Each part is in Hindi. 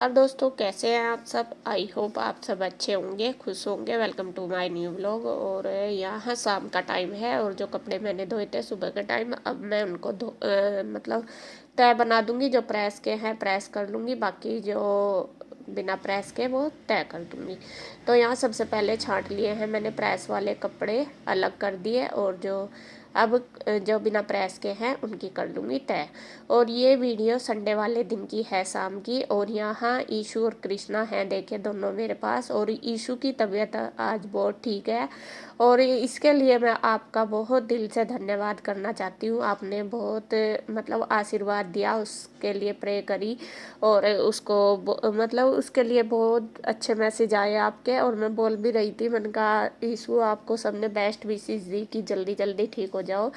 और दोस्तों कैसे हैं आप सब। आई होप आप सब अच्छे होंगे, खुश होंगे। Welcome to my new vlog. और यहाँ शाम का टाइम है और जो कपड़े मैंने धोए थे सुबह के टाइम, अब मैं उनको मतलब तय बना दूंगी। जो प्रेस के हैं प्रेस कर लूँगी, बाकी जो बिना प्रेस के वो तय कर दूंगी। तो यहाँ सबसे पहले छांट लिए हैं मैंने प्रेस वाले कपड़े, अलग कर दिए। और जो अब जो बिना प्रेस के हैं उनकी कर लूँगी तय। और ये वीडियो संडे वाले दिन की है, शाम की। और यहाँ ईशु और कृष्णा हैं, देखे दोनों मेरे पास। और ईशु की तबीयत आज बहुत ठीक है और इसके लिए मैं आपका बहुत दिल से धन्यवाद करना चाहती हूँ। आपने बहुत मतलब आशीर्वाद दिया, उसके लिए प्रे करी और उसको मतलब उसके लिए बहुत अच्छे मैसेज आए आपके। और मैं बोल भी रही थी, मैंने कहा ईशु आपको सबने बेस्ट विशेष दी कि जल्दी जल्दी ठीक हो जाओ।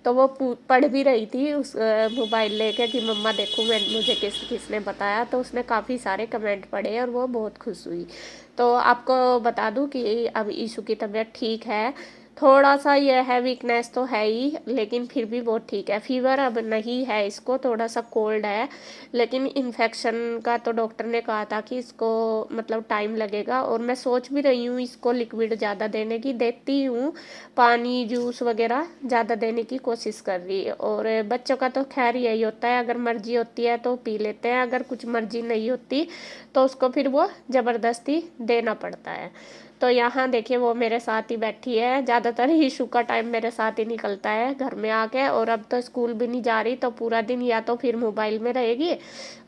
तो वो पढ़ भी रही थी उस मोबाइल लेके कि मम्मा देखो मैं मुझे किसने बताया। तो उसने काफ़ी सारे कमेंट पढ़े और वो बहुत खुश हुई। तो आपको बता दूं कि अब ईशु की तबीयत ठीक है। थोड़ा सा ये है, वीकनेस तो है ही, लेकिन फिर भी बहुत ठीक है। फीवर अब नहीं है इसको, थोड़ा सा कोल्ड है, लेकिन इन्फेक्शन का तो डॉक्टर ने कहा था कि इसको मतलब टाइम लगेगा। और मैं सोच भी रही हूँ इसको लिक्विड ज़्यादा देने की, देती हूँ पानी जूस वगैरह ज़्यादा देने की कोशिश कर रही है। और बच्चों का तो खैर यही होता है, अगर मर्जी होती है तो पी लेते हैं, अगर कुछ मर्जी नहीं होती तो उसको फिर वो ज़बरदस्ती देना पड़ता है। तो यहाँ देखिए वो मेरे साथ ही बैठी है, ज़्यादातर ईशू का टाइम मेरे साथ ही निकलता है घर में आके। और अब तो स्कूल भी नहीं जा रही तो पूरा दिन या तो फिर मोबाइल में रहेगी,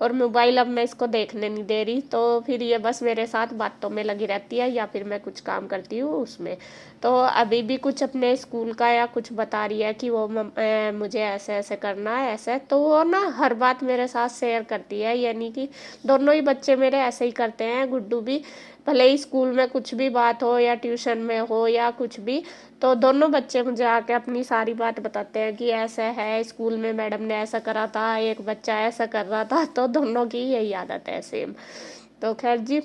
और मोबाइल अब मैं इसको देखने नहीं दे रही, तो फिर ये बस मेरे साथ बातों में लगी रहती है या फिर मैं कुछ काम करती हूँ उसमें। तो अभी भी कुछ अपने स्कूल का या कुछ बता रही है कि वो मुझे ऐसे ऐसे करना है ऐसे। तो वो ना हर बात मेरे साथ शेयर करती है, यानी कि दोनों ही बच्चे मेरे ऐसे ही करते हैं। गुड्डू भी, भले ही स्कूल में कुछ भी बात हो या ट्यूशन में हो या कुछ भी, तो दोनों बच्चे मुझे आके अपनी सारी बात बताते हैं कि ऐसा है, स्कूल में मैडम ने ऐसा करा था, एक बच्चा ऐसा कर रहा था। तो दोनों की यही आदत है सेम। तो खैर जी,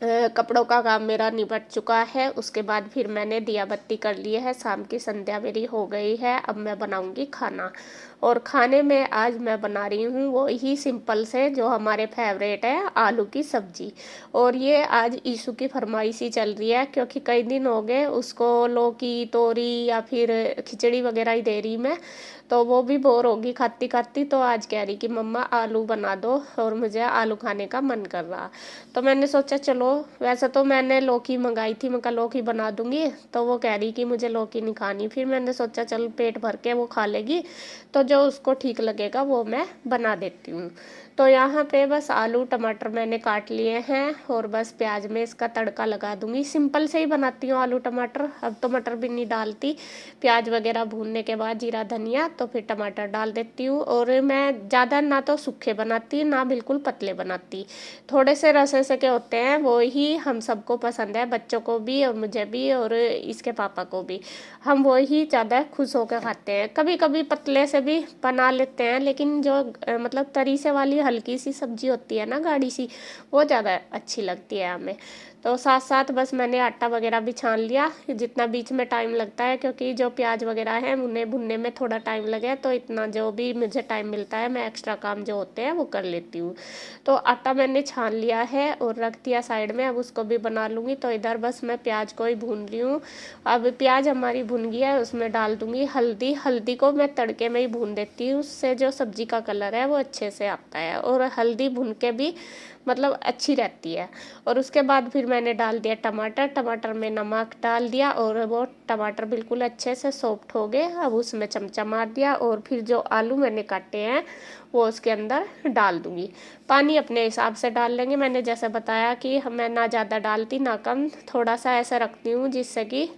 कपड़ों का काम मेरा निपट चुका है। उसके बाद फिर मैंने दिया बत्ती कर लिए है, शाम की संध्या मेरी हो गई है। अब मैं बनाऊंगी खाना। और खाने में आज मैं बना रही हूँ वो ही सिंपल से जो हमारे फेवरेट है, आलू की सब्जी। और ये आज ईशु की फरमाइश ही चल रही है, क्योंकि कई दिन हो गए उसको लौकी तोरी या फिर खिचड़ी वगैरह ही दे रही मैं, तो वो भी बोर होगी खाती खाती। तो आज कह रही कि मम्मा आलू बना दो और मुझे आलू खाने का मन कर रहा। तो मैंने सोचा चलो, वैसे तो मैंने लौकी मंगाई थी, मैं कहा लौकी बना दूंगी, तो वो कह रही कि मुझे लौकी नहीं खानी। फिर मैंने सोचा चल पेट भर के वो खा लेगी, तो जो उसको ठीक लगेगा वो मैं बना देती हूँ। तो यहाँ पे बस आलू टमाटर मैंने काट लिए हैं और बस प्याज में इसका तड़का लगा दूंगी। सिंपल से ही बनाती हूँ आलू टमाटर, अब तो मटर भी नहीं डालती। प्याज वगैरह भूनने के बाद जीरा धनिया, तो फिर टमाटर डाल देती हूँ। और मैं ज़्यादा ना तो सूखे बनाती ना बिल्कुल पतले बनाती, थोड़े से रसे से के होते हैं, वो ही हम सबको पसंद है, बच्चों को भी और मुझे भी और इसके पापा को भी। हम वो ही ज़्यादा खुश होकर खाते हैं। कभी कभी पतले से भी बना लेते हैं, लेकिन जो मतलब तरी से वाली हल्की सी सब्जी होती है ना, गाढ़ी सी, वो ज़्यादा अच्छी लगती है हमें। तो साथ साथ बस मैंने आटा वगैरह भी छान लिया, जितना बीच में टाइम लगता है, क्योंकि जो प्याज वगैरह है उन्हें भुनने में थोड़ा टाइम लगे, तो इतना जो भी मुझे टाइम मिलता है मैं एक्स्ट्रा काम जो होते हैं वो कर लेती हूँ। तो आटा मैंने छान लिया है और रख दिया साइड में, अब उसको भी बना लूँगी। तो इधर बस मैं प्याज को ही भून रही हूँ। अब प्याज हमारी भुन गई है, उसमें डाल दूँगी हल्दी। हल्दी को मैं तड़के में ही भून देती हूँ, उससे जो सब्जी का कलर है वो अच्छे से आता है, और हल्दी भून के भी मतलब अच्छी रहती है। और उसके बाद फिर मैंने डाल दिया टमाटर, टमाटर में नमक डाल दिया और वो टमाटर बिल्कुल अच्छे से सॉफ्ट हो गए। अब उसमें चमचा मार दिया और फिर जो आलू मैंने काटे हैं वो उसके अंदर डाल दूंगी। पानी अपने हिसाब से डाल लेंगे, मैंने जैसे बताया कि मैं ना ज़्यादा डालती ना कम, थोड़ा सा ऐसा रखती हूँ जिससे कि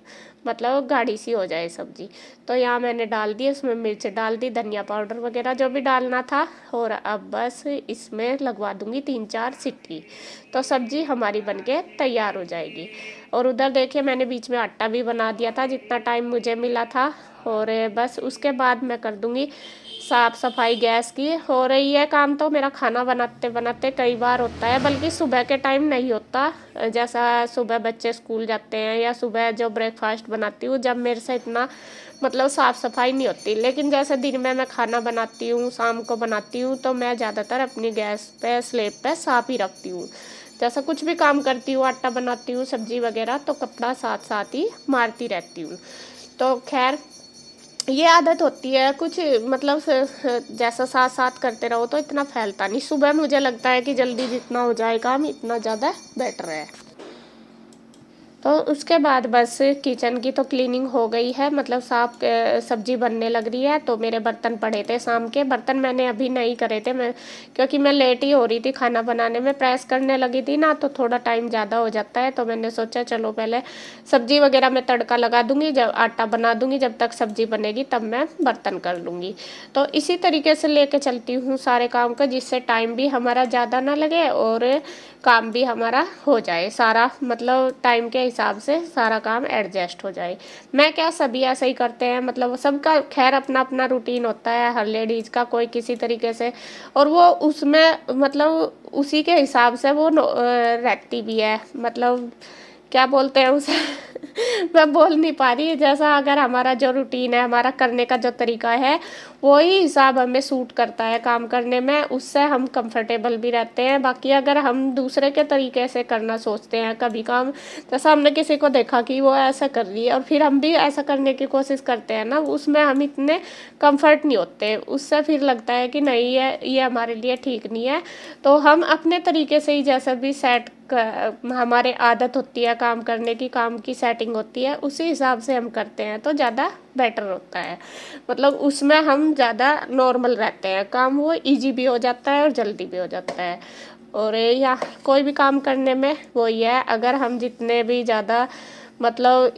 मतलब गाढ़ी सी हो जाए सब्जी। तो यहाँ मैंने डाल दी, उसमें मिर्च डाल दी, धनिया पाउडर वगैरह जो भी डालना था। और अब बस इसमें लगवा दूंगी 3-4 सीटी, तो सब्जी हमारी बनके तैयार हो जाएगी। और उधर देखिए मैंने बीच में आटा भी बना दिया था जितना टाइम मुझे मिला था। और बस उसके बाद मैं कर दूंगी साफ़ सफाई गैस की। हो रही है काम तो मेरा खाना बनाते बनाते कई बार होता है, बल्कि सुबह के टाइम नहीं होता। जैसा सुबह बच्चे स्कूल जाते हैं या सुबह जो ब्रेकफास्ट बनाती हूँ, जब मेरे से इतना मतलब साफ़ सफाई नहीं होती। लेकिन जैसे दिन में मैं खाना बनाती हूँ, शाम को बनाती हूँ, तो मैं ज़्यादातर अपनी गैस पे स्लेब पे साफ़ ही रखती हूँ। जैसा कुछ भी काम करती हूँ, आटा बनाती हूँ, सब्जी वगैरह, तो कपड़ा साथ साथ ही मारती रहती हूँ। तो खैर ये आदत होती है कुछ, मतलब जैसा साथ साथ करते रहो तो इतना फैलता नहीं। सुबह मुझे लगता है कि जल्दी जितना हो जाए काम इतना ज़्यादा बेटर है। तो उसके बाद बस किचन की तो क्लीनिंग हो गई है, मतलब साफ सब्जी बनने लग रही है। तो मेरे बर्तन पड़े थे शाम के, बर्तन मैंने अभी नहीं करे थे मैं, क्योंकि मैं लेट ही हो रही थी खाना बनाने में, प्रेस करने लगी थी ना, तो थोड़ा टाइम ज़्यादा हो जाता है। तो मैंने सोचा चलो पहले सब्जी वगैरह में तड़का लगा दूंगी, जब आटा बना दूंगी, जब तक सब्जी बनेगी तब मैं बर्तन कर लूँगी। तो इसी तरीके से लेके चलती हूँ सारे काम का, जिससे टाइम भी हमारा ज़्यादा ना लगे और काम भी हमारा हो जाए सारा, मतलब टाइम के हिसाब से सारा काम एडजस्ट हो जाए। मैं क्या, सभी ऐसे ही करते हैं, मतलब सबका खैर अपना अपना रूटीन होता है हर लेडीज़ का, कोई किसी तरीके से, और वो उसमें मतलब उसी के हिसाब से वो रहती भी है, मतलब क्या बोलते हैं उसे मैं बोल नहीं पा रही। जैसा अगर हमारा जो रूटीन है, हमारा करने का जो तरीका है, वही हिसाब हमें सूट करता है काम करने में, उससे हम कंफर्टेबल भी रहते हैं। बाकी अगर हम दूसरे के तरीके से करना सोचते हैं कभी काम, जैसा हमने किसी को देखा कि वो ऐसा कर रही है और फिर हम भी ऐसा करने की कोशिश करते हैं ना, उसमें हम इतने कंफर्ट नहीं होते, उससे फिर लगता है कि नहीं ये हमारे लिए ठीक नहीं है। तो हम अपने तरीके से ही जैसा भी सेट हमारे आदत होती है काम करने की, काम की सेटिंग होती है, उसी हिसाब से हम करते हैं तो ज़्यादा बेटर होता है। मतलब उसमें हम ज़्यादा नॉर्मल रहते हैं, काम वो इजी भी हो जाता है और जल्दी भी हो जाता है। और या कोई भी काम करने में वही है, अगर हम जितने भी ज़्यादा मतलब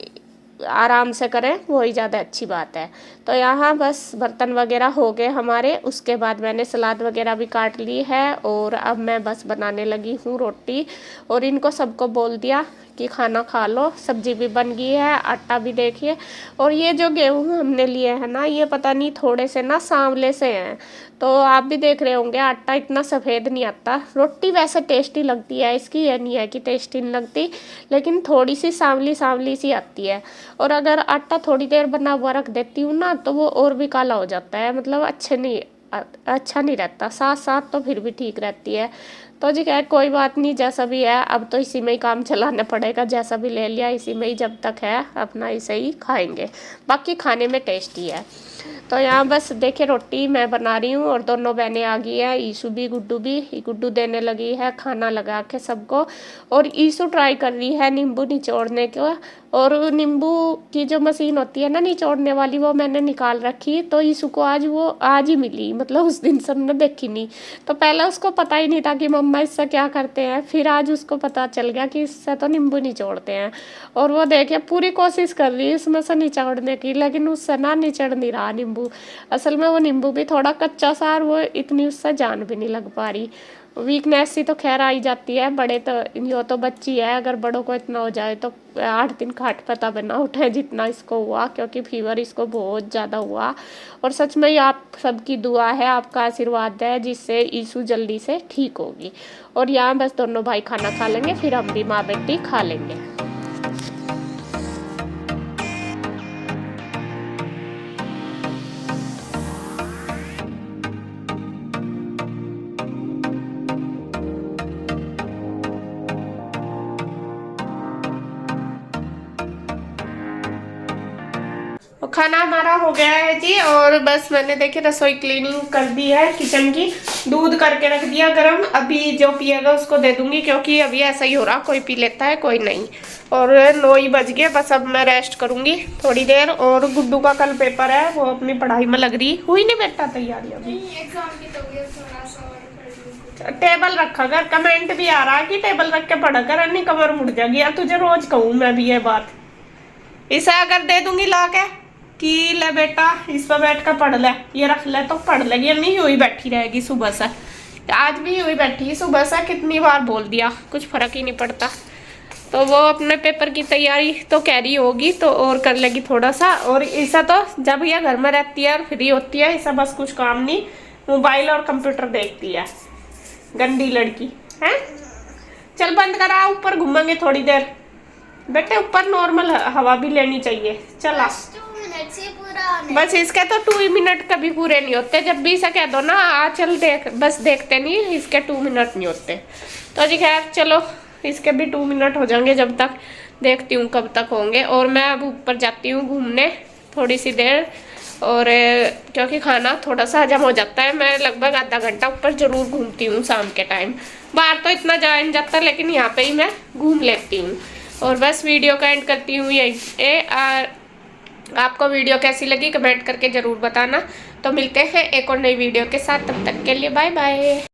आराम से करें वही ज़्यादा अच्छी बात है। तो यहाँ बस बर्तन वगैरह हो गए हमारे, उसके बाद मैंने सलाद वगैरह भी काट ली है और अब मैं बस बनाने लगी हूँ रोटी। और इनको सबको बोल दिया कि खाना खा लो, सब्जी भी बन गई है, आटा भी देखिए। और ये जो गेहूँ हमने लिए हैं ना, ये पता नहीं थोड़े से ना सांवले से हैं, तो आप भी देख रहे होंगे आटा इतना सफ़ेद नहीं आता। रोटी वैसे टेस्टी लगती है इसकी, ये नहीं है कि टेस्टी नहीं लगती, लेकिन थोड़ी सी सांवली सांवली सी आती है। और अगर आटा थोड़ी देर बना हुआ रख देती हूँ ना, तो वो और भी काला हो जाता है, मतलब अच्छा नहीं रहता। साथ साथ तो फिर भी ठीक रहती है। तो जी खैर कोई बात नहीं, जैसा भी है अब तो इसी में ही काम चलाना पड़ेगा, जैसा भी ले लिया इसी में ही जब तक है अपना इसे ही खाएंगे, बाकी खाने में टेस्टी है। तो यहाँ बस देखिए रोटी मैं बना रही हूँ और दोनों बहनें आ गई है, ईशु भी गुड्डू भी, गुड्डू देने लगी है खाना लगा के सबको। और ईशु ट्राई कर रही है नींबू निचोड़ने को, और नींबू की जो मशीन होती है ना निचोड़ने वाली, वो मैंने निकाल रखी। तो ईशु को आज ही मिली, मतलब उस दिन सबने देखी नहीं, तो पहले उसको पता ही नहीं था कि मम्मा इससे क्या करते हैं, फिर आज उसको पता चल गया कि इससे तो नींबू निचोड़ते हैं। और वो देखिए पूरी कोशिश कर रही है इसमें से निचोड़ने की, लेकिन उससे ना निचड़ नहीं रहा नींबू। असल में वो नींबू भी थोड़ा कच्चा सा, और वो इतनी उससे जान भी नहीं लग पा रही। वीकनेस सी तो खैर आ ही जाती है, बड़े तो यो तो बच्ची है, अगर बड़ों को इतना हो जाए तो 8 दिन खाट पता बना उठे जितना इसको हुआ, क्योंकि फीवर इसको बहुत ज़्यादा हुआ। और सच में ये आप सबकी दुआ है, आपका आशीर्वाद है, जिससे ईशु जल्दी से ठीक होगी। और यहाँ बस दोनों भाई खाना खा लेंगे, फिर हम भी माँ बेटी खा लेंगे। खाना हमारा हो गया है जी, और बस मैंने देखिए रसोई क्लीनिंग कर दी है किचन की, दूध करके रख दिया गरम, अभी जो पिएगा उसको दे दूंगी, क्योंकि अभी ऐसा ही हो रहा, कोई पी लेता है कोई नहीं। और 9 ही बज गए, बस अब मैं रेस्ट करूंगी थोड़ी देर। और गुड्डू का कल पेपर है, वो अपनी पढ़ाई में लग रही हुई, नहीं बेटा तैयारी अभी एग्जाम की, तो टेबल रखा कर, कमेंट भी आ रहा है कि टेबल रख के पढ़ा कर, नहीं कमर मुड़ जाएगी। अब तुझे रोज कहूँ मैं भी ये बात, इसे अगर दे दूंगी ला के कि ले बेटा इस पर बैठ कर पढ़ ले, ये रख ले, तो पढ़ लेगी, नहीं हुई बैठी रहेगी सुबह से। आज भी हुई बैठी सुबह से, कितनी बार बोल दिया, कुछ फर्क ही नहीं पड़ता। तो वो अपने पेपर की तैयारी तो कह रही होगी, तो और कर लेगी थोड़ा सा। और ऐसा तो जब ये घर में रहती है और फ्री होती है, ऐसा बस कुछ काम नहीं, मोबाइल और कंप्यूटर देखती है, गंदी लड़की है। चल बंद करा, ऊपर घूमेंगे थोड़ी देर बेटे, ऊपर नॉर्मल हवा भी लेनी चाहिए। चला से पूरा होने। बस इसके तो 2 मिनट कभी पूरे नहीं होते, जब भी इसे कह दो ना आ चल देख, बस देखते नहीं, इसके 2 मिनट नहीं होते। तो जी खैर चलो, इसके भी 2 मिनट हो जाएंगे, जब तक देखती हूँ कब तक होंगे। और मैं अब ऊपर जाती हूँ घूमने थोड़ी सी देर, और क्योंकि खाना थोड़ा सा हजम हो जाता है। मैं लगभग आधा घंटा ऊपर जरूर घूमती हूँ शाम के टाइम, बाहर तो इतना जा नहीं जाता, लेकिन यहाँ पे ही मैं घूम लेती हूँ। और बस वीडियो का एंड करती हूँ यही। आपको वीडियो कैसी लगी कमेंट करके ज़रूर बताना। तो मिलते हैं एक और नई वीडियो के साथ, तब तक के लिए बाय बाय।